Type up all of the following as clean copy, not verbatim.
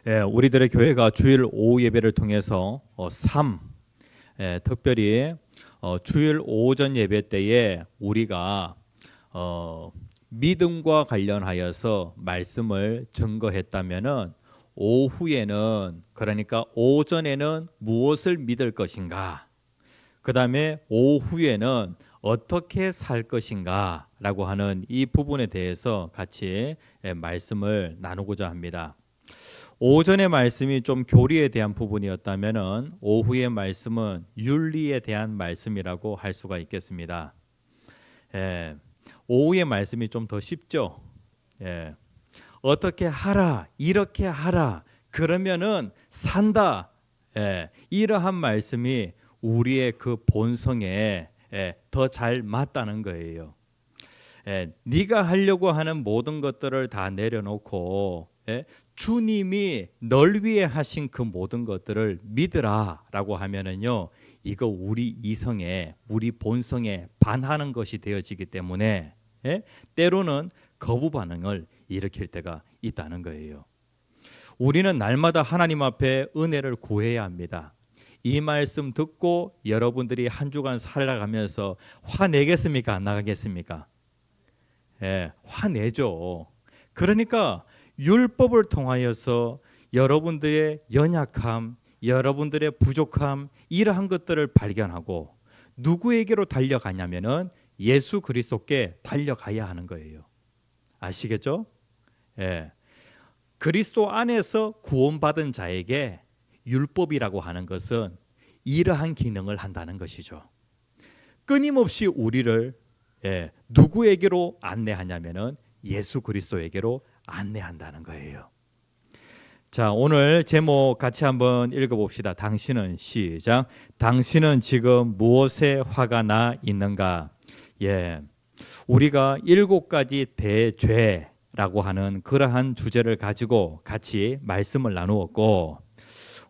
우리들의 교회가 주일 오후 예배를 통해서 특별히 주일 오전 예배 때에 우리가 믿음과 관련하여서 말씀을 증거했다면은 오후에는, 그러니까 오전에는 무엇을 믿을 것인가, 그 다음에 오후에는 어떻게 살 것인가 라고 하는 이 부분에 대해서 같이 말씀을 나누고자 합니다. 오전의 말씀이 좀 교리에 대한 부분이었다면은 오후의 말씀은 윤리에 대한 말씀이라고 할 수가 있겠습니다. 오후의 말씀이 좀 더 쉽죠. 어떻게 하라, 이렇게 하라, 그러면은 산다. 이러한 말씀이 우리의 그 본성에 더 잘 맞다는 거예요. 네가 하려고 하는 모든 것들을 다 내려놓고 주님이 널 위해 하신 그 모든 것들을 믿으라라고 하면은요, 이거 우리 이성에, 우리 본성에 반하는 것이 되어지기 때문에 때로는 거부 반응을 일으킬 때가 있다는 거예요. 우리는 날마다 하나님 앞에 은혜를 구해야 합니다. 이 말씀 듣고 여러분들이 한 주간 살아가면서 화내겠습니까? 안 나가겠습니까? 화내죠. 그러니까 율법을 통하여서 여러분들의 연약함, 여러분들의 부족함, 이러한 것들을 발견하고 누구에게로 달려가냐면은 예수 그리스도께 달려가야 하는 거예요. 아시겠죠? 그리스도 안에서 구원받은 자에게 율법이라고 하는 것은 이러한 기능을 한다는 것이죠. 끊임없이 우리를 누구에게로 안내하냐면은 예수 그리스도에게로 안내한다는 거예요. 자, 오늘 제목 같이 한번 읽어봅시다. 당신은, 시작. 당신은 지금 무엇에 화가 나 있는가? 우리가 7가지 대죄라고 하는 그러한 주제를 가지고 같이 말씀을 나누었고,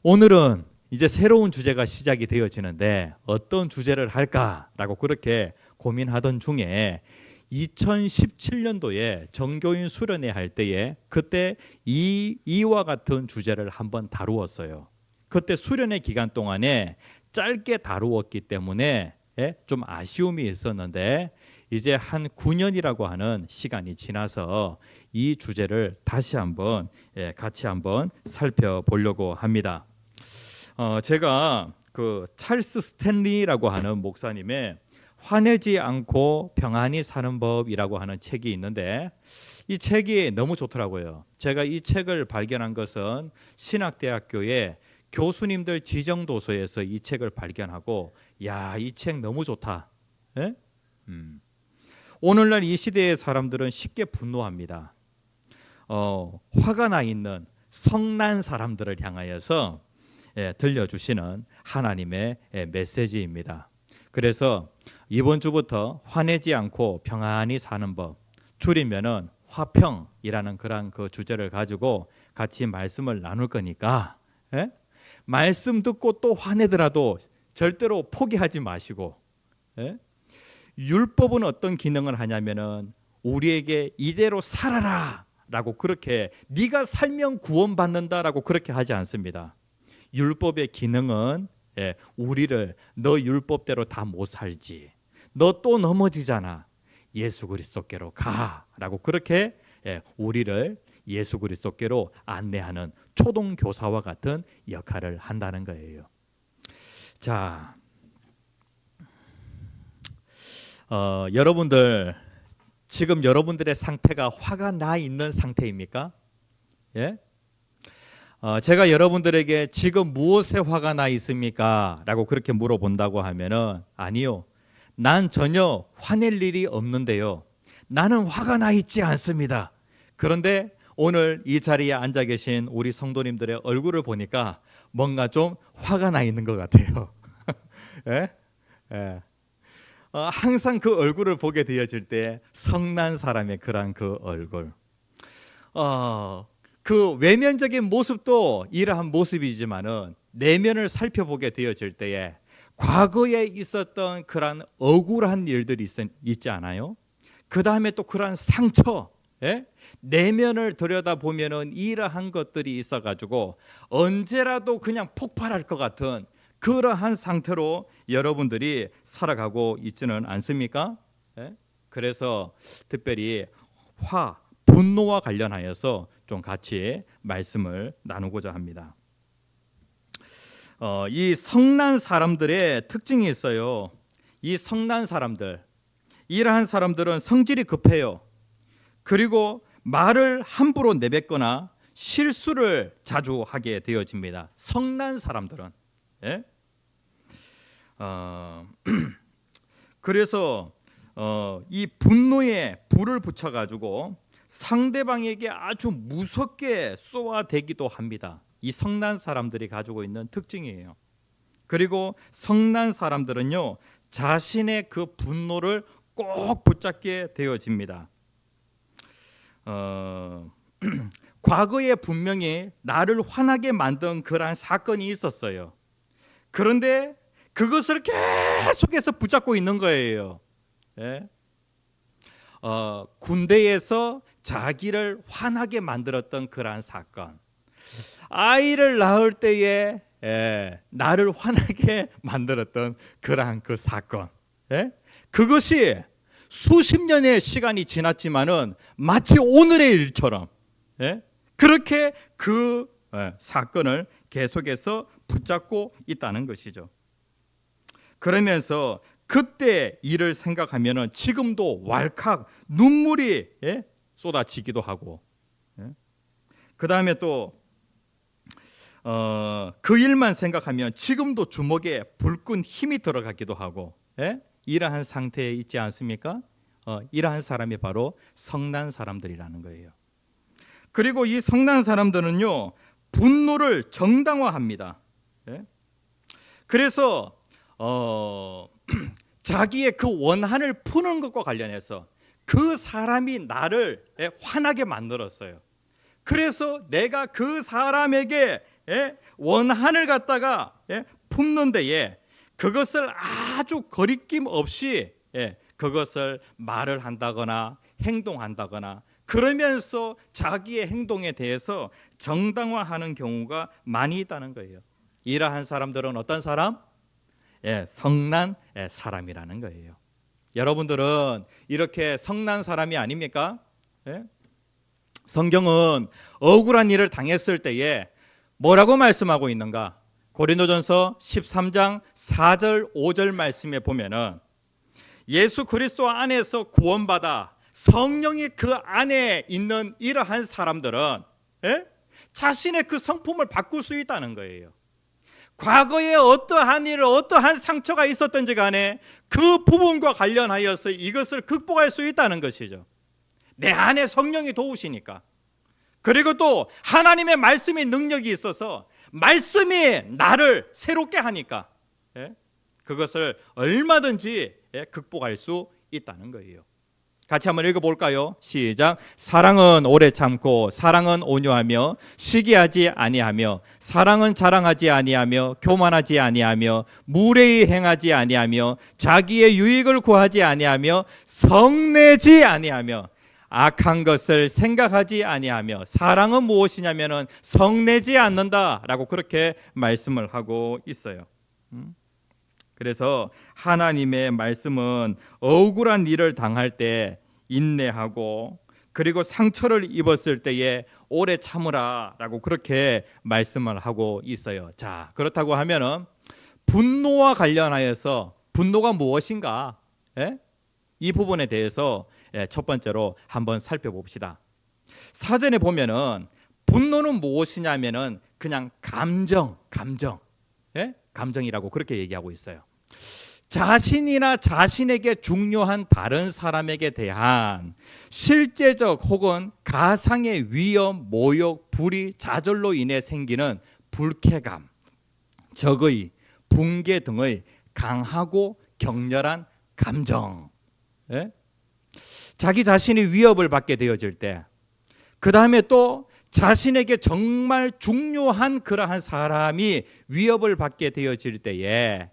오늘은 이제 새로운 주제가 시작이 되어지는데 어떤 주제를 할까라고 그렇게 고민하던 중에 2017년도에 정교인 수련회 할 때에 그때 이와 같은 주제를 한번 다루었어요. 그때 수련회 기간 동안에 짧게 다루었기 때문에 좀 아쉬움이 있었는데, 이제 한 9년이라고 하는 시간이 지나서 이 주제를 다시 한번 같이 한번 살펴보려고 합니다. 제가 그 찰스 스탠리라고 하는 목사님의 화내지 않고 평안히 사는 법이라고 하는 책이 있는데, 이 책이 너무 좋더라고요. 제가 이 책을 발견한 것은 신학대학교의 교수님들 지정도서에서 이 책을 발견하고, 야, 이 책 너무 좋다. 오늘날 이 시대의 사람들은 쉽게 분노합니다. 화가 나 있는 성난 사람들을 향하여서 들려주시는 하나님의 메시지입니다. 그래서 이번 주부터 화내지 않고 평안히 사는 법, 줄이면은 화평이라는 그런 그 주제를 가지고 같이 말씀을 나눌 거니까 말씀 듣고 또 화내더라도 절대로 포기하지 마시고, 율법은 어떤 기능을 하냐면은 우리에게 이대로 살아라 라고, 그렇게 네가 살면 구원받는다라고 그렇게 하지 않습니다. 율법의 기능은 우리를 너 율법대로 다 못 살지, 너 또 넘어지잖아, 예수 그리스도께로 가라고 그렇게 우리를 예수 그리스도께로 안내하는 초등교사와 같은 역할을 한다는 거예요. 자, 여러분들 지금 여러분들의 상태가 화가 나 있는 상태입니까? 제가 여러분들에게 지금 무엇에 화가 나 있습니까? 라고 그렇게 물어본다고 하면은, 아니요, 난 전혀 화낼 일이 없는데요, 나는 화가 나 있지 않습니다. 그런데 오늘 이 자리에 앉아 계신 우리 성도님들의 얼굴을 보니까 뭔가 좀 화가 나 있는 것 같아요. 항상 그 얼굴을 보게 되어질 때 성난 사람의 그런 그 얼굴, 그 외면적인 모습도 이러한 모습이지만은 내면을 살펴보게 되어질 때에 과거에 있었던 그런 억울한 일들이 있지 않아요? 그 다음에 또 그런 상처, 예? 내면을 들여다보면은 이러한 것들이 있어가지고 언제라도 그냥 폭발할 것 같은 그러한 상태로 여러분들이 살아가고 있지는 않습니까? 예? 그래서 특별히 분노와 관련하여서 좀 같이 말씀을 나누고자 합니다. 이 성난 사람들의 특징이 있어요. 이 성난 사람들, 이러한 사람들은 성질이 급해요. 그리고 말을 함부로 내뱉거나 실수를 자주 하게 되어집니다. 성난 사람들은. 예? 그래서 이 분노에 불을 붙여가지고 상대방에게 아주 무섭게 쏘아대기도 합니다. 이 성난 사람들이 가지고 있는 특징이에요. 그리고 성난 사람들은요, 자신의 그 분노를 꼭 붙잡게 되어집니다. 과거에 분명히 나를 화나게 만든 그러한 사건이 있었어요. 그런데 그것을 계속해서 붙잡고 있는 거예요. 예? 군대에서 자기를 화나게 만들었던 그러한 사건, 아이를 낳을 때에 나를 화나게 만들었던 그러한 그 사건, 예? 그것이 수십 년의 시간이 지났지만은 마치 오늘의 일처럼, 예? 그렇게 그 사건을 계속해서 붙잡고 있다는 것이죠. 그러면서 그때 일을 생각하면은 지금도 왈칵 눈물이 쏟아지기도 하고, 그 다음에 또 그 일만 생각하면 지금도 주먹에 불끈 힘이 들어가기도 하고, 이러한 상태에 있지 않습니까? 이러한 사람이 바로 성난 사람들이라는 거예요. 그리고 이 성난 사람들은요, 분노를 정당화합니다. 그래서 자기의 그 원한을 푸는 것과 관련해서 그 사람이 나를 화나게 만들었어요. 그래서 내가 그 사람에게 원한을 갖다가 품는 데에 그것을 아주 거리낌 없이 그것을 말을 한다거나 행동한다거나 그러면서 자기의 행동에 대해서 정당화하는 경우가 많이 있다는 거예요. 이러한 사람들은 어떤 사람? 성난 사람이라는 거예요. 여러분들은 이렇게 성난 사람이 아닙니까? 성경은 억울한 일을 당했을 때에 뭐라고 말씀하고 있는가? 고린도전서 13장 4절 5절 말씀에 보면은 예수 그리스도 안에서 구원받아 성령이 그 안에 있는 이러한 사람들은 자신의 그 성품을 바꿀 수 있다는 거예요. 과거에 어떠한 일, 어떠한 상처가 있었던지 간에 그 부분과 관련하여서 이것을 극복할 수 있다는 것이죠. 내 안에 성령이 도우시니까. 그리고 또 하나님의 말씀의 능력이 있어서 말씀이 나를 새롭게 하니까 그것을 얼마든지 극복할 수 있다는 거예요. 같이 한번 읽어볼까요? 시작. 사랑은 오래 참고 사랑은 온유하며 시기하지 아니하며 사랑은 자랑하지 아니하며 교만하지 아니하며 무례히 행하지 아니하며 자기의 유익을 구하지 아니하며 성내지 아니하며 악한 것을 생각하지 아니하며 사랑은 무엇이냐면은 성내지 않는다라고 그렇게 말씀을 하고 있어요. 그래서 하나님의 말씀은 억울한 일을 당할 때 인내하고 그리고 상처를 입었을 때에 오래 참으라라고 그렇게 말씀을 하고 있어요. 자, 그렇다고 하면은 분노와 관련하여서 분노가 무엇인가? 이 부분에 대해서 첫 번째로 한번 살펴봅시다. 사전에 보면은 분노는 무엇이냐면은 그냥 감정이라고 그렇게 얘기하고 있어요. 자신이나 자신에게 중요한 다른 사람에게 대한 실제적 혹은 가상의 위험, 모욕, 불의, 좌절로 인해 생기는 불쾌감, 적의, 붕괴 등의 강하고 격렬한 감정. 자기 자신이 위협을 받게 되어질 때, 그 다음에 또 자신에게 정말 중요한 그러한 사람이 위협을 받게 되어질 때에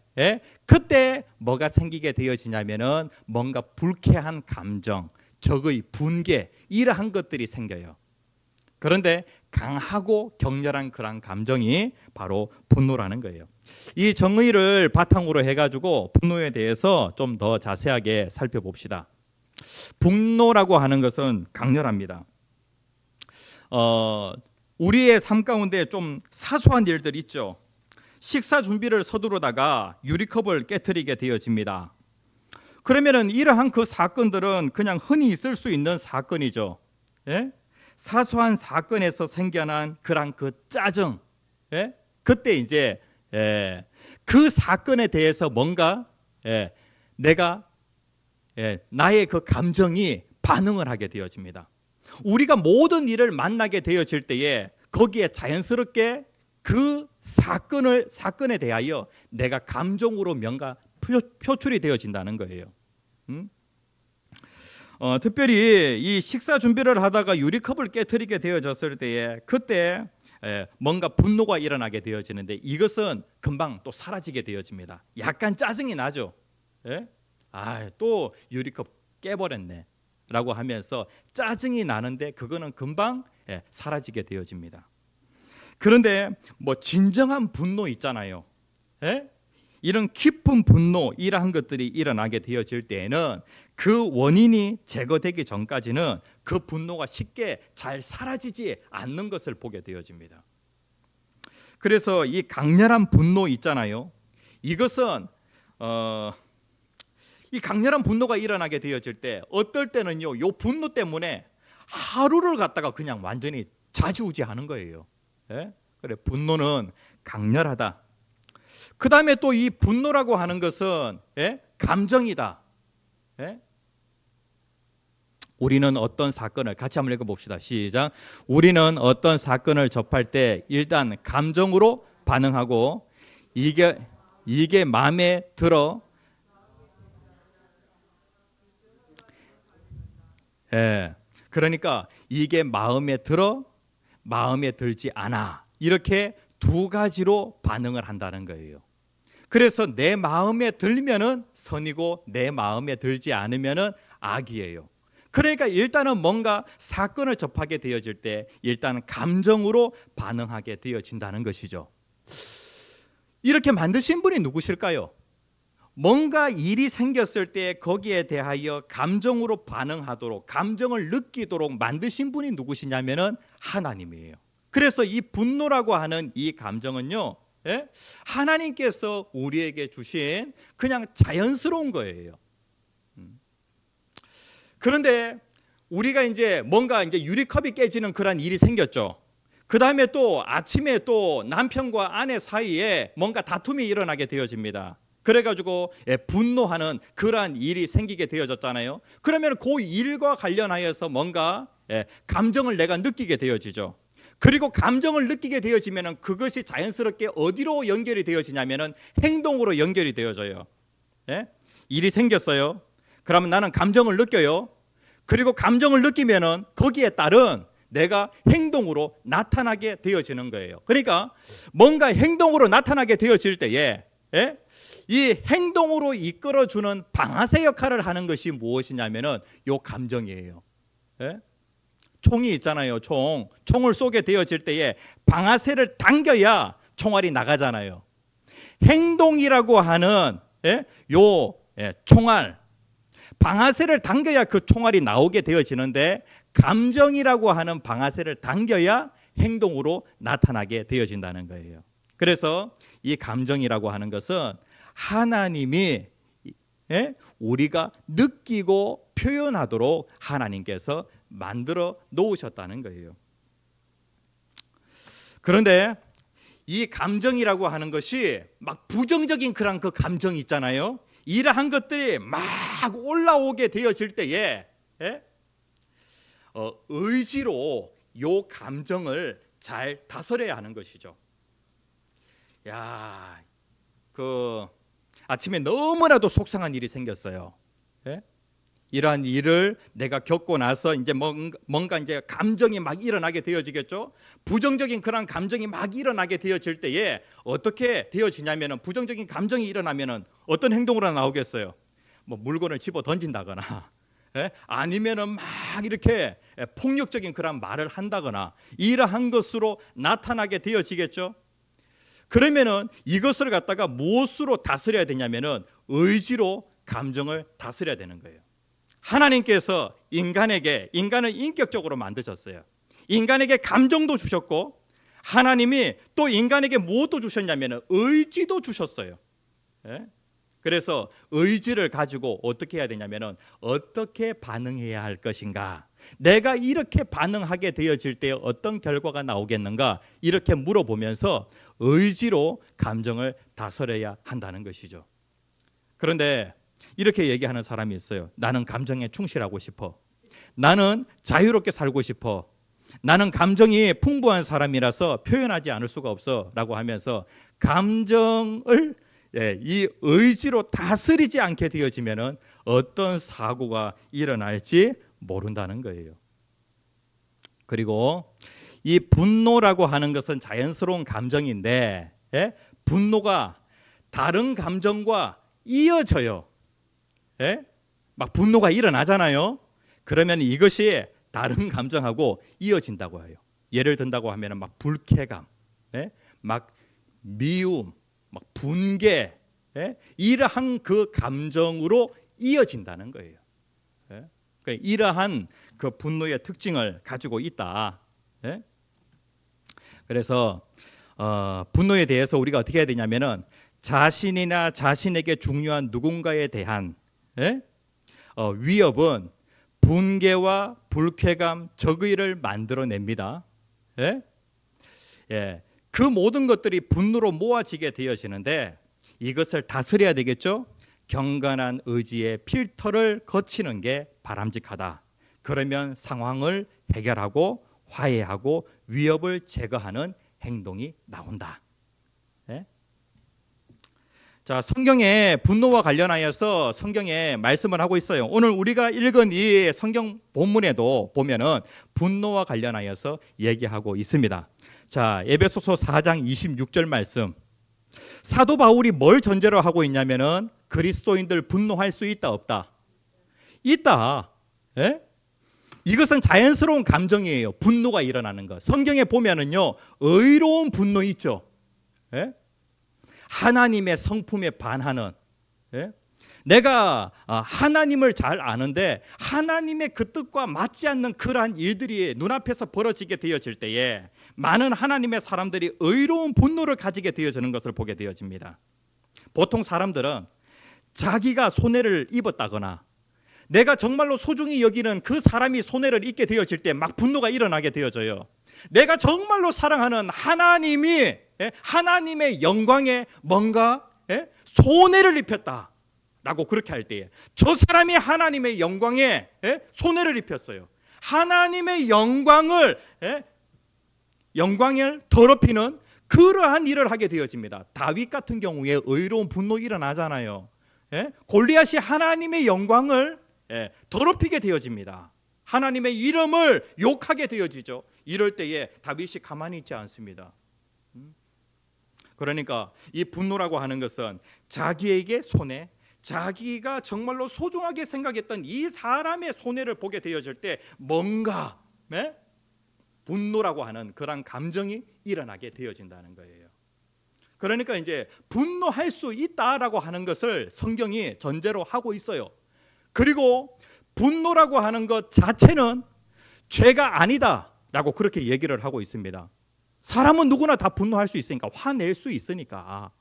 그때 뭐가 생기게 되어지냐면은 뭔가 불쾌한 감정, 적의 분개 이러한 것들이 생겨요. 그런데 강하고 격렬한 그런 감정이 바로 분노라는 거예요. 이 정의를 바탕으로 해가지고 분노에 대해서 좀 더 자세하게 살펴봅시다. 분노라고 하는 것은 강렬합니다. 우리의 삶 가운데 좀 사소한 일들 있죠. 식사 준비를 서두르다가 유리컵을 깨트리게 되어집니다. 그러면은 이러한 그 사건들은 그냥 흔히 있을 수 있는 사건이죠. 예? 사소한 사건에서 생겨난 그런 그 짜증, 예? 그때 이제 그 사건에 대해서 뭔가 내가 나의 그 감정이 반응을 하게 되어집니다. 우리가 모든 일을 만나게 되어질 때에 거기에 자연스럽게 그 사건에 대하여 내가 감정으로 뭔가 표출이 되어진다는 거예요. 특별히 이 식사 준비를 하다가 유리컵을 깨트리게 되어졌을 때에 그때 뭔가 분노가 일어나게 되어지는데 이것은 금방 또 사라지게 되어집니다. 약간 짜증이 나죠. 예? 또 유리컵 깨버렸네 라고 하면서 짜증이 나는데 그거는 금방 사라지게 되어집니다. 그런데 뭐 진정한 분노 있잖아요. 예? 이런 깊은 분노 이러한 것들이 일어나게 되어질 때에는 그 원인이 제거되기 전까지는 그 분노가 쉽게 잘 사라지지 않는 것을 보게 되어집니다. 그래서 이 강렬한 분노 있잖아요. 이것은 이 강렬한 분노가 일어나게 되어질 때 어떨 때는요, 요 분노 때문에 하루를 갖다가 그냥 완전히 좌지우지하는 거예요. 예? 그래, 분노는 강렬하다. 그 다음에 또 이 분노라고 하는 것은 감정이다. 우리는 어떤 사건을 같이 한번 읽어봅시다. 시작. 우리는 어떤 사건을 접할 때 일단 감정으로 반응하고 이게 마음에 들어 그러니까 이게 마음에 들어 마음에 들지 않아 이렇게 두 가지로 반응을 한다는 거예요. 그래서 내 마음에 들면은 선이고 내 마음에 들지 않으면은 악이에요. 그러니까 일단은 뭔가 사건을 접하게 되어질 때 일단 감정으로 반응하게 되어진다는 것이죠. 이렇게 만드신 분이 누구실까요? 뭔가 일이 생겼을 때 거기에 대하여 감정으로 반응하도록 감정을 느끼도록 만드신 분이 누구시냐면은 하나님이에요. 그래서 이 분노라고 하는 이 감정은요, 하나님께서 우리에게 주신 그냥 자연스러운 거예요. 그런데 우리가 이제 뭔가 이제 유리컵이 깨지는 그런 일이 생겼죠. 그 다음에 또 아침에 또 남편과 아내 사이에 뭔가 다툼이 일어나게 되어집니다. 그래가지고 분노하는 그러한 일이 생기게 되어졌잖아요. 그러면 그 일과 관련하여서 뭔가 감정을 내가 느끼게 되어지죠. 그리고 감정을 느끼게 되어지면 그것이 자연스럽게 어디로 연결이 되어지냐면 행동으로 연결이 되어져요. 일이 생겼어요. 그러면 나는 감정을 느껴요. 그리고 감정을 느끼면은 거기에 따른 내가 행동으로 나타나게 되어지는 거예요. 그러니까 뭔가 행동으로 나타나게 되어질 때에 이 행동으로 이끌어주는 방아쇠 역할을 하는 것이 무엇이냐면은 요 감정이에요. 총이 있잖아요. 총을 쏘게 되어질 때에 방아쇠를 당겨야 총알이 나가잖아요. 행동이라고 하는 요 총알 방아쇠를 당겨야 그 총알이 나오게 되어지는데 감정이라고 하는 방아쇠를 당겨야 행동으로 나타나게 되어진다는 거예요. 그래서 이 감정이라고 하는 것은 하나님이 우리가 느끼고 표현하도록 하나님께서 만들어 놓으셨다는 거예요. 그런데 이 감정이라고 하는 것이 막 부정적인 그런 그 감정이 있잖아요. 이러한 것들이 막 올라오게 되어질 때에 의지로 요 감정을 잘 다스려야 하는 것이죠. 아침에 너무나도 속상한 일이 생겼어요. 이러한 일을 내가 겪고 나서 이제 뭔가 이제 감정이 막 일어나게 되어지겠죠. 부정적인 그런 감정이 막 일어나게 되어질 때에 어떻게 되어지냐면은 부정적인 감정이 일어나면은 어떤 행동으로 나오겠어요? 뭐 물건을 집어 던진다거나, 아니면은 막 이렇게 폭력적인 그런 말을 한다거나 이러한 것으로 나타나게 되어지겠죠. 그러면은 이것을 갖다가 무엇으로 다스려야 되냐면은 의지로 감정을 다스려야 되는 거예요. 하나님께서 인간을 인격적으로 만드셨어요. 인간에게 감정도 주셨고 하나님이 또 인간에게 무엇도 주셨냐면은 의지도 주셨어요. 그래서 의지를 가지고 어떻게 해야 되냐면은 어떻게 반응해야 할 것인가, 내가 이렇게 반응하게 되어질 때 어떤 결과가 나오겠는가, 이렇게 물어보면서 의지로 감정을 다스려야 한다는 것이죠. 그런데 이렇게 얘기하는 사람이 있어요. 나는 감정에 충실하고 싶어. 나는 자유롭게 살고 싶어. 나는 감정이 풍부한 사람이라서 표현하지 않을 수가 없어 라고 하면서 감정을 이 의지로 다스리지 않게 되어지면 어떤 사고가 일어날지 모른다는 거예요. 그리고 이 분노라고 하는 것은 자연스러운 감정인데 분노가 다른 감정과 이어져요. 막 분노가 일어나잖아요. 그러면 이것이 다른 감정하고 이어진다고 해요. 예를 든다고 하면 막 불쾌감, 막 미움, 막 분개, 이러한 그 감정으로 이어진다는 거예요. 그러니까 이러한 그 분노의 특징을 가지고 있다. 그래서 분노에 대해서 우리가 어떻게 해야 되냐면은 자신이나 자신에게 중요한 누군가에 대한 위협은 분개와 불쾌감, 적의를 만들어냅니다. 그 모든 것들이 분노로 모아지게 되어지는데 이것을 다스려야 되겠죠. 경건한 의지의 필터를 거치는 게 바람직하다. 그러면 상황을 해결하고 화해하고 위협을 제거하는 행동이 나온다. 자, 성경에 분노와 관련하여서 성경에 말씀을 하고 있어요. 오늘 우리가 읽은 이 성경 본문에도 보면은 분노와 관련하여서 얘기하고 있습니다. 자, 에베소서 4장 26절 말씀. 사도 바울이 뭘 전제로 하고 있냐면은 그리스도인들 분노할 수 있다 없다? 있다. 이것은 자연스러운 감정이에요. 분노가 일어나는 것. 성경에 보면은요, 의로운 분노 있죠. 하나님의 성품에 반하는, 내가 하나님을 잘 아는데 하나님의 그 뜻과 맞지 않는 그러한 일들이 눈앞에서 벌어지게 되어질 때에 많은 하나님의 사람들이 의로운 분노를 가지게 되어지는 것을 보게 되어집니다. 보통 사람들은 자기가 손해를 입었다거나 내가 정말로 소중히 여기는 그 사람이 손해를 입게 되어질 때 막 분노가 일어나게 되어져요. 내가 정말로 사랑하는 하나님이 하나님의 영광에 뭔가 손해를 입혔다라고 그렇게 할 때에 저 사람이 하나님의 영광에 손해를 입혔어요. 하나님의 영광을 더럽히는 그러한 일을 하게 되어집니다. 다윗 같은 경우에 의로운 분노 일어나잖아요. 골리앗이 하나님의 영광을 더럽히게 되어집니다. 하나님의 이름을 욕하게 되어지죠. 이럴 때에 다윗이 가만히 있지 않습니다. 그러니까 이 분노라고 하는 것은 자기에게 손해, 자기가 정말로 소중하게 생각했던 이 사람의 손해를 보게 되어질 때 뭔가 분노라고 하는 그런 감정이 일어나게 되어진다는 거예요. 그러니까 이제 분노할 수 있다라고 하는 것을 성경이 전제로 하고 있어요. 그리고 분노라고 하는 것 자체는 죄가 아니다라고 그렇게 얘기를 하고 있습니다. 사람은 누구나 다 분노할 수 있으니까, 화낼 수 있으니까.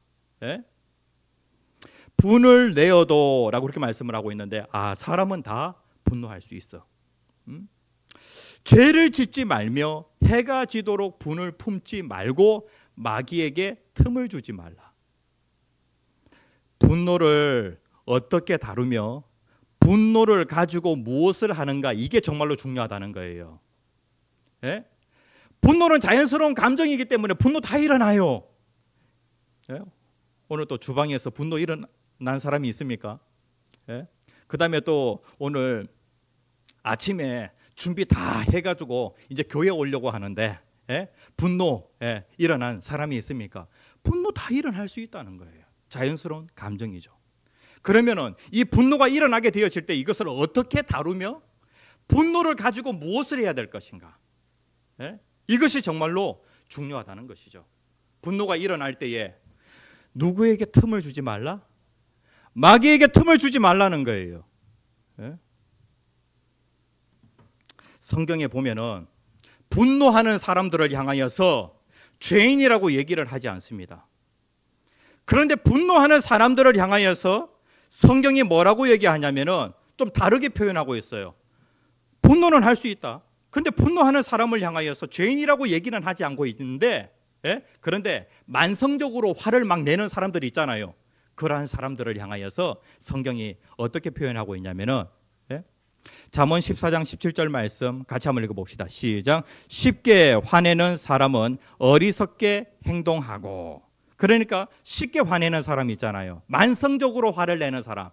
분을 내어도 라고 그렇게 말씀을 하고 있는데 사람은 다 분노할 수 있어. 죄를 짓지 말며 해가 지도록 분을 품지 말고 마귀에게 틈을 주지 말라. 분노를 어떻게 다루며 분노를 가지고 무엇을 하는가, 이게 정말로 중요하다는 거예요. 분노는 자연스러운 감정이기 때문에 분노 다 일어나요. 오늘 또 주방에서 분노 일어난 사람이 있습니까? 그 다음에 또 오늘 아침에 준비 다 해가지고 이제 교회 오려고 하는데 분노 일어난 사람이 있습니까? 분노 다 일어날 수 있다는 거예요. 자연스러운 감정이죠. 그러면은 이 분노가 일어나게 되어질 때 이것을 어떻게 다루며 분노를 가지고 무엇을 해야 될 것인가? 예? 이것이 정말로 중요하다는 것이죠. 분노가 일어날 때에 누구에게 틈을 주지 말라? 마귀에게 틈을 주지 말라는 거예요. 예? 성경에 보면은 분노하는 사람들을 향하여서 죄인이라고 얘기를 하지 않습니다. 그런데 분노하는 사람들을 향하여서 성경이 뭐라고 얘기하냐면은 좀 다르게 표현하고 있어요. 분노는 할 수 있다. 근데 분노하는 사람을 향하여서 죄인이라고 얘기는 하지 않고 있는데, 예? 그런데 만성적으로 화를 막 내는 사람들이 있잖아요. 그러한 사람들을 향하여서 성경이 어떻게 표현하고 있냐면은, 예? 잠언 14장 17절 말씀 같이 한번 읽어봅시다. 시작. 쉽게 화내는 사람은 어리석게 행동하고. 그러니까 쉽게 화내는 사람 있잖아요. 만성적으로 화를 내는 사람,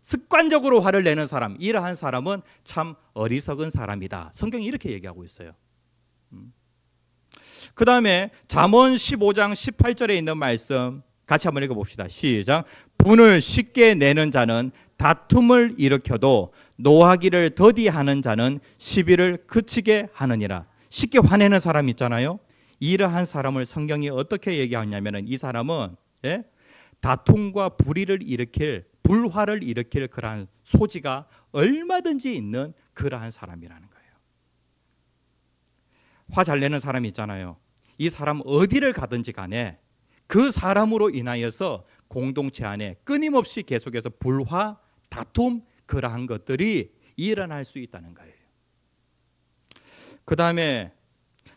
습관적으로 화를 내는 사람, 이러한 사람은 참 어리석은 사람이다. 성경이 이렇게 얘기하고 있어요. 그 다음에 잠언 15장 18절에 있는 말씀 같이 한번 읽어봅시다. 시작. 분을 쉽게 내는 자는 다툼을 일으켜도 노하기를 더디하는 자는 시비를 그치게 하느니라. 쉽게 화내는 사람 있잖아요. 이러한 사람을 성경이 어떻게 얘기하냐면은 이 사람은, 예? 다툼과 불화를 일으킬 그러한 소지가 얼마든지 있는 그러한 사람이라는 거예요. 화 잘 내는 사람이 있잖아요. 이 사람 어디를 가든지 간에 그 사람으로 인하여서 공동체 안에 끊임없이 계속해서 불화, 다툼, 그러한 것들이 일어날 수 있다는 거예요. 그 다음에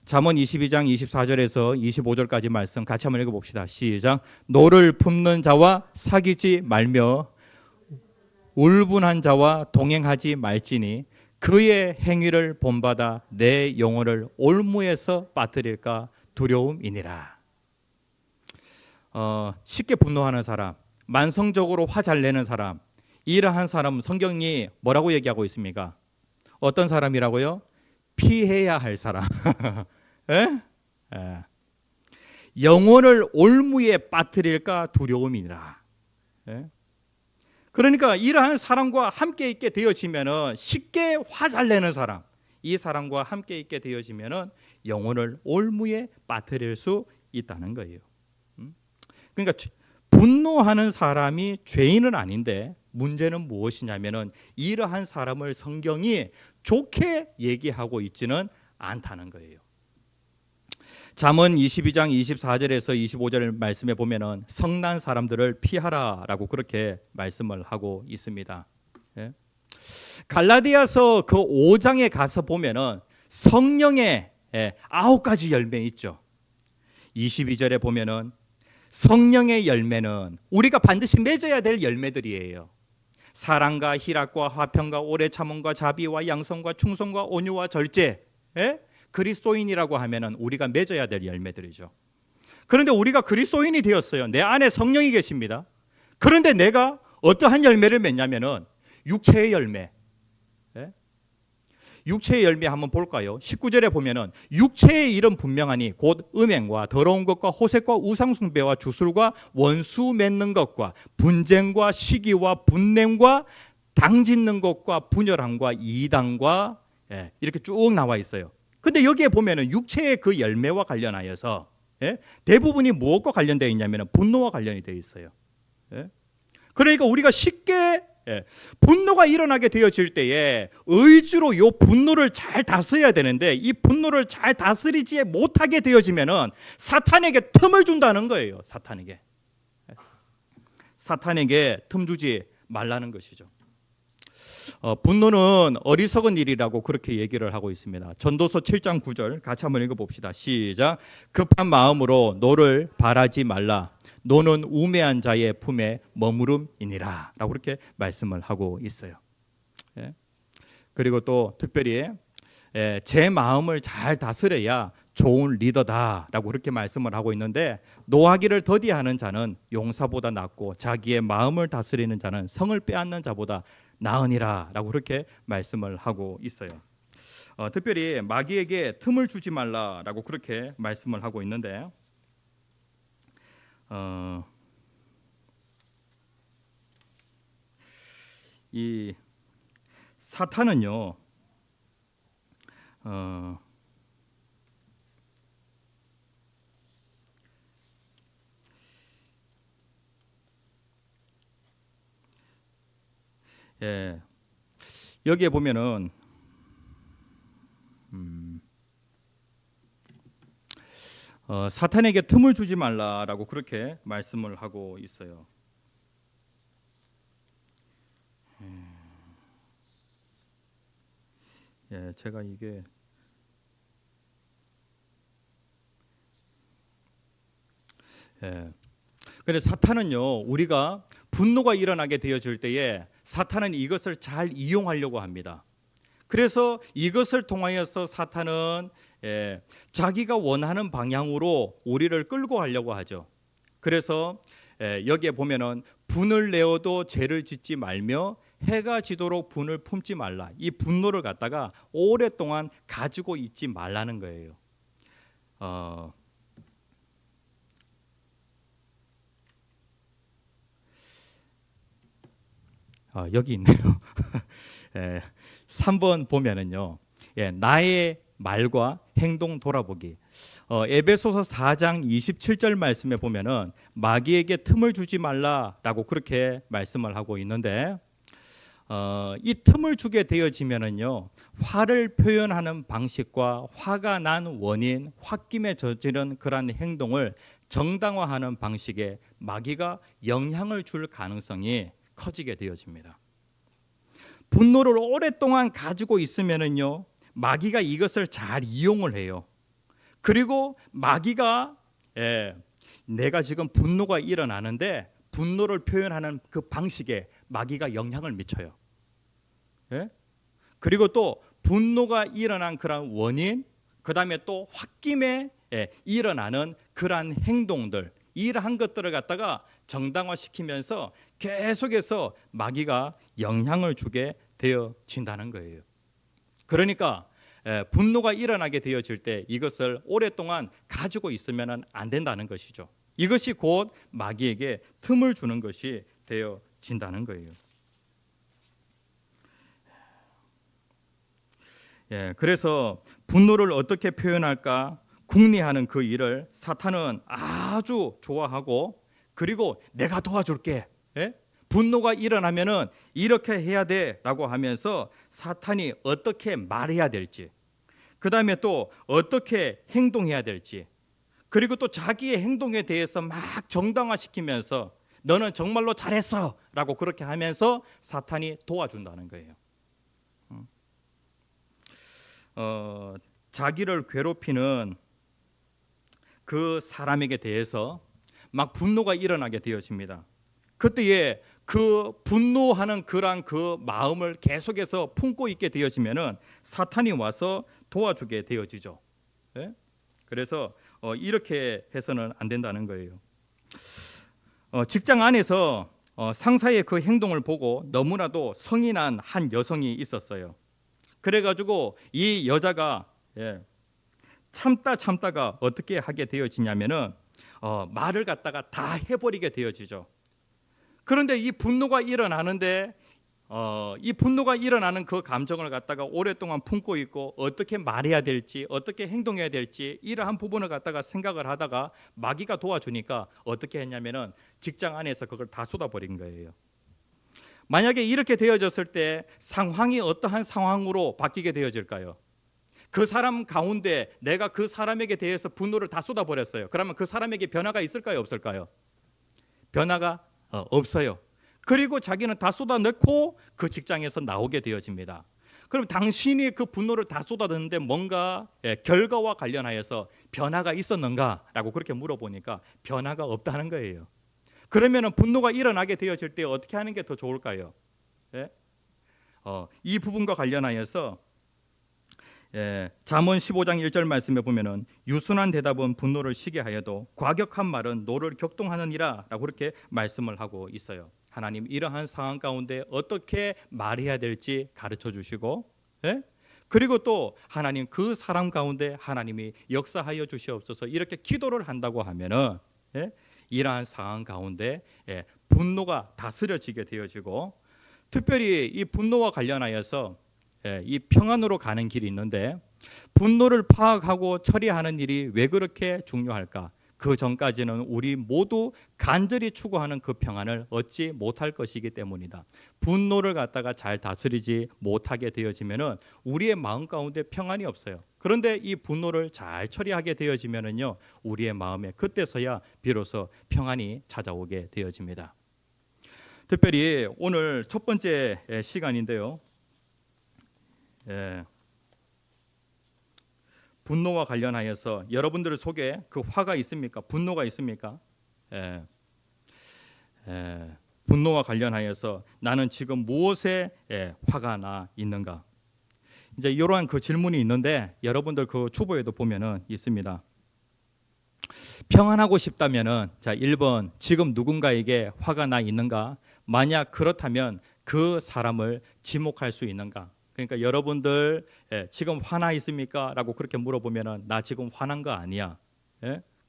잠언 22장 24절에서 25절까지 말씀 같이 한번 읽어봅시다. 시작. 노를 품는 자와 사귀지 말며 울분한 자와 동행하지 말지니 그의 행위를 본받아 내 영혼을 올무에서 빠뜨릴까 두려움이니라. 쉽게 분노하는 사람, 만성적으로 화 잘 내는 사람, 이러한 사람 성경이 뭐라고 얘기하고 있습니까? 어떤 사람이라고요? 피해야 할 사람. 에? 에. 영혼을 올무에 빠뜨릴까 두려움이니라. 에? 그러니까 이러한 사람과 함께 있게 되어지면은 쉽게 화 잘 내는 사람, 이 사람과 함께 있게 되어지면은 영혼을 올무에 빠뜨릴 수 있다는 거예요. 그러니까 분노하는 사람이 죄인은 아닌데 문제는 무엇이냐면은 이러한 사람을 성경이 좋게 얘기하고 있지는 않다는 거예요. 잠언 22장 24절에서 25절 말씀에 보면은 성난 사람들을 피하라라고 그렇게 말씀을 하고 있습니다. 예? 갈라디아서 그 5장에 가서 보면은 성령의 9가지 열매 있죠. 22절에 보면은 성령의 열매는 우리가 반드시 맺어야 될 열매들이에요. 사랑과 희락과 화평과 오래 참음과 자비와 양성과 충성과 온유와 절제. 그리스도인이라고 하면은 우리가 맺어야 될 열매들이죠. 그런데 우리가 그리스도인이 되었어요. 내 안에 성령이 계십니다. 그런데 내가 어떠한 열매를 맺냐면은 육체의 열매. 육체의 열매 한번 볼까요? 19절에 보면은 육체의 일은 분명하니 곧 음행과 더러운 것과 호색과 우상숭배와 주술과 원수 맺는 것과 분쟁과 시기와 분냄과 당짓는 것과 분열함과 이당과 이렇게 쭉 나와 있어요. 근데 여기에 보면은 육체의 그 열매와 관련하여서 대부분이 무엇과 관련되어 있냐면은 분노와 관련이 되어 있어요. 그러니까 우리가 쉽게 분노가 일어나게 되어질 때에 의지로 이 분노를 잘 다스려야 되는데 이 분노를 잘 다스리지 못하게 되어지면은 사탄에게 틈을 준다는 거예요. 사탄에게 틈 주지 말라는 것이죠. 분노는 어리석은 일이라고 그렇게 얘기를 하고 있습니다. 전도서 7장 9절 같이 한번 읽어봅시다. 시작. 급한 마음으로 노를 바라지 말라. 노는 우매한 자의 품에 머무름이니라 라고 그렇게 말씀을 하고 있어요. 그리고 또 특별히 제 마음을 잘 다스려야 좋은 리더다라고 그렇게 말씀을 하고 있는데 노하기를 더디하는 자는 용사보다 낫고 자기의 마음을 다스리는 자는 성을 빼앗는 자보다 나으니라 라고 그렇게 말씀을 하고 있어요. 특별히 마귀에게 틈을 주지 말라라고 그렇게 말씀을 하고 있는데 이 사탄은요, 예, 여기에 보면은 사탄에게 틈을 주지 말라라고 그렇게 말씀을 하고 있어요. 예, 제가 이게 예. 근데 사탄은요, 우리가 분노가 일어나게 되어질 때에 사탄은 이것을 잘 이용하려고 합니다. 그래서 이것을 통하여서 사탄은 자기가 원하는 방향으로 우리를 끌고 가려고 하죠. 그래서 여기에 보면은 분을 내어도 죄를 짓지 말며 해가 지도록 분을 품지 말라. 이 분노를 갖다가 오랫동안 가지고 있지 말라는 거예요. 여기 있네요. 3번 보면은요, 나의 말과 행동 돌아보기. 에베소서 4장 27절 말씀에 보면은 마귀에게 틈을 주지 말라라고 그렇게 말씀을 하고 있는데, 이 틈을 주게 되어지면은요, 화를 표현하는 방식과 화가 난 원인, 홧김에 저지른 그러한 행동을 정당화하는 방식에 마귀가 영향을 줄 가능성이 커지게 되어집니다. 분노를 오랫동안 가지고 있으면은요, 마귀가 이것을 잘 이용을 해요. 그리고 마귀가 내가 지금 분노가 일어나는데 분노를 표현하는 그 방식에 마귀가 영향을 미쳐요. 그리고 또 분노가 일어난 그런 원인, 그 다음에 또 홧김에 일어나는 그러한 행동들, 이러한 것들을 갖다가 정당화시키면서 계속해서 마귀가 영향을 주게 되어진다는 거예요. 그러니까 분노가 일어나게 되어질 때 이것을 오랫동안 가지고 있으면 안 된다는 것이죠. 이것이 곧 마귀에게 틈을 주는 것이 되어진다는 거예요. 그래서 분노를 어떻게 표현할까 궁리하는 그 일을 사탄은 아주 좋아하고, 그리고 내가 도와줄게. 분노가 일어나면은 이렇게 해야 돼라고 하면서 사탄이 어떻게 말해야 될지, 그 다음에 또 어떻게 행동해야 될지, 그리고 또 자기의 행동에 대해서 막 정당화시키면서 너는 정말로 잘했어라고 그렇게 하면서 사탄이 도와준다는 거예요. 자기를 괴롭히는 그 사람에게 대해서 막 분노가 일어나게 되어집니다. 그때에 그 분노하는 그런 그 마음을 계속해서 품고 있게 되어지면은 사탄이 와서 도와주게 되어지죠. 그래서 이렇게 해서는 안 된다는 거예요. 직장 안에서 상사의 그 행동을 보고 너무나도 성인한 한 여성이 있었어요. 그래가지고 이 여자가 참다가 어떻게 하게 되어지냐면은 말을 갖다가 다 해버리게 되어지죠. 그런데 이 분노가 일어나는데 이 분노가 일어나는 그 감정을 갖다가 오랫동안 품고 있고 어떻게 말해야 될지, 어떻게 행동해야 될지 이러한 부분을 갖다가 생각을 하다가 마귀가 도와주니까 어떻게 했냐면은 직장 안에서 그걸 다 쏟아버린 거예요. 만약에 이렇게 되어졌을 때 상황이 어떠한 상황으로 바뀌게 되어질까요? 그 사람 가운데 내가 그 사람에게 대해서 분노를 다 쏟아버렸어요. 그러면 그 사람에게 변화가 있을까요, 없을까요? 변화가 없어요. 그리고 자기는 다 쏟아넣고 그 직장에서 나오게 되어집니다. 그럼 당신이 그 분노를 다 쏟아넣는데 뭔가 결과와 관련하여서 변화가 있었는가라고 그렇게 물어보니까 변화가 없다는 거예요. 그러면 분노가 일어나게 되어질 때 어떻게 하는 게 더 좋을까요? 이 부분과 관련하여서 잠언 15장 1절 말씀에 보면은 유순한 대답은 분노를 쉬게 하여도 과격한 말은 노를 격동하느니라 라고 그렇게 말씀을 하고 있어요. 하나님 이러한 상황 가운데 어떻게 말해야 될지 가르쳐 주시고, 그리고 또 하나님 그 사람 가운데 하나님이 역사하여 주시옵소서 이렇게 기도를 한다고 하면은 이러한 상황 가운데 분노가 다스려지게 되어지고, 특별히 이 분노와 관련하여서 이 평안으로 가는 길이 있는데 분노를 파악하고 처리하는 일이 왜 그렇게 중요할까? 그 전까지는 우리 모두 간절히 추구하는 그 평안을 얻지 못할 것이기 때문이다. 분노를 갖다가 잘 다스리지 못하게 되어지면은 우리의 마음 가운데 평안이 없어요. 그런데 이 분노를 잘 처리하게 되어지면은요, 우리의 마음에 그때서야 비로소 평안이 찾아오게 되어집니다. 특별히 오늘 첫 번째 시간인데요. 분노와 관련하여서 여러분들 속에 그 화가 있습니까? 분노가 있습니까? 분노와 관련하여서 나는 지금 무엇에 화가 나 있는가? 이제 이러한 그 질문이 있는데 여러분들 그 주보에도 보면은 있습니다. 평안하고 싶다면은 자 1번 지금 누군가에게 화가 나 있는가? 만약 그렇다면 그 사람을 지목할 수 있는가? 그러니까 여러분들 지금 화나 있습니까? 라고 그렇게 물어보면은 나 지금 화난 거 아니야.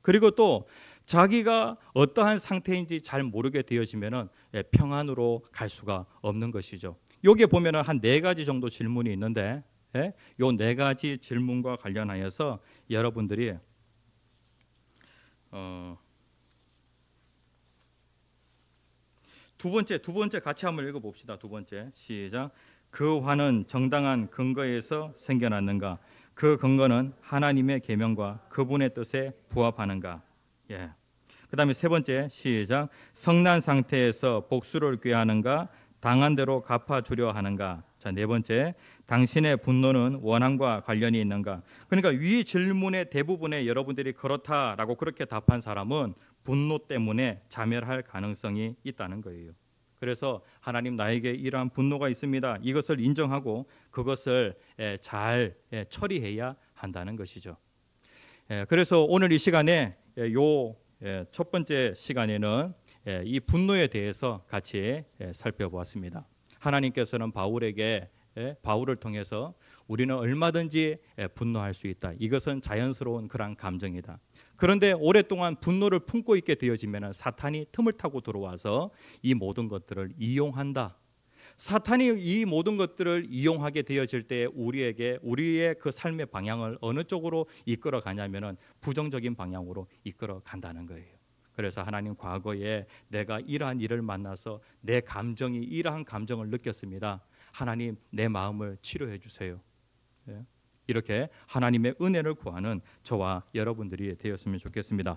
그리고 또 자기가 어떠한 상태인지 잘 모르게 되어지면은 평안으로 갈 수가 없는 것이죠. 여기에 보면은 한 4가지 정도 질문이 있는데 요 4가지 질문과 관련하여서 여러분들이 두 번째 같이 한번 읽어봅시다. 두 번째 시작. 그 화는 정당한 근거에서 생겨났는가? 그 근거는 하나님의 계명과 그분의 뜻에 부합하는가? 그다음에 세 번째 시작. 성난 상태에서 복수를 꾀하는가? 당한 대로 갚아주려 하는가? 자, 네 번째, 당신의 분노는 원한과 관련이 있는가? 그러니까 위 질문의 대부분에 여러분들이 그렇다라고 그렇게 답한 사람은 분노 때문에 자멸할 가능성이 있다는 거예요. 그래서 하나님 나에게 이러한 분노가 있습니다. 이것을 인정하고 그것을 잘 처리해야 한다는 것이죠. 그래서 오늘 이 시간에 요 첫 번째 시간에는 이 분노에 대해서 같이 살펴보았습니다. 하나님께서는 바울을 통해서 우리는 얼마든지 분노할 수 있다. 이것은 자연스러운 그런 감정이다. 그런데 오랫동안 분노를 품고 있게 되어지면 사탄이 틈을 타고 들어와서 이 모든 것들을 이용한다. 사탄이 이 모든 것들을 이용하게 되어질 때 우리의 그 삶의 방향을 어느 쪽으로 이끌어 가냐면은 부정적인 방향으로 이끌어 간다는 거예요. 그래서 하나님 과거에 내가 이러한 일을 만나서 내 감정이 이러한 감정을 느꼈습니다. 하나님 내 마음을 치료해 주세요. 이렇게 하나님의 은혜를 구하는 저와 여러분들이 되었으면 좋겠습니다.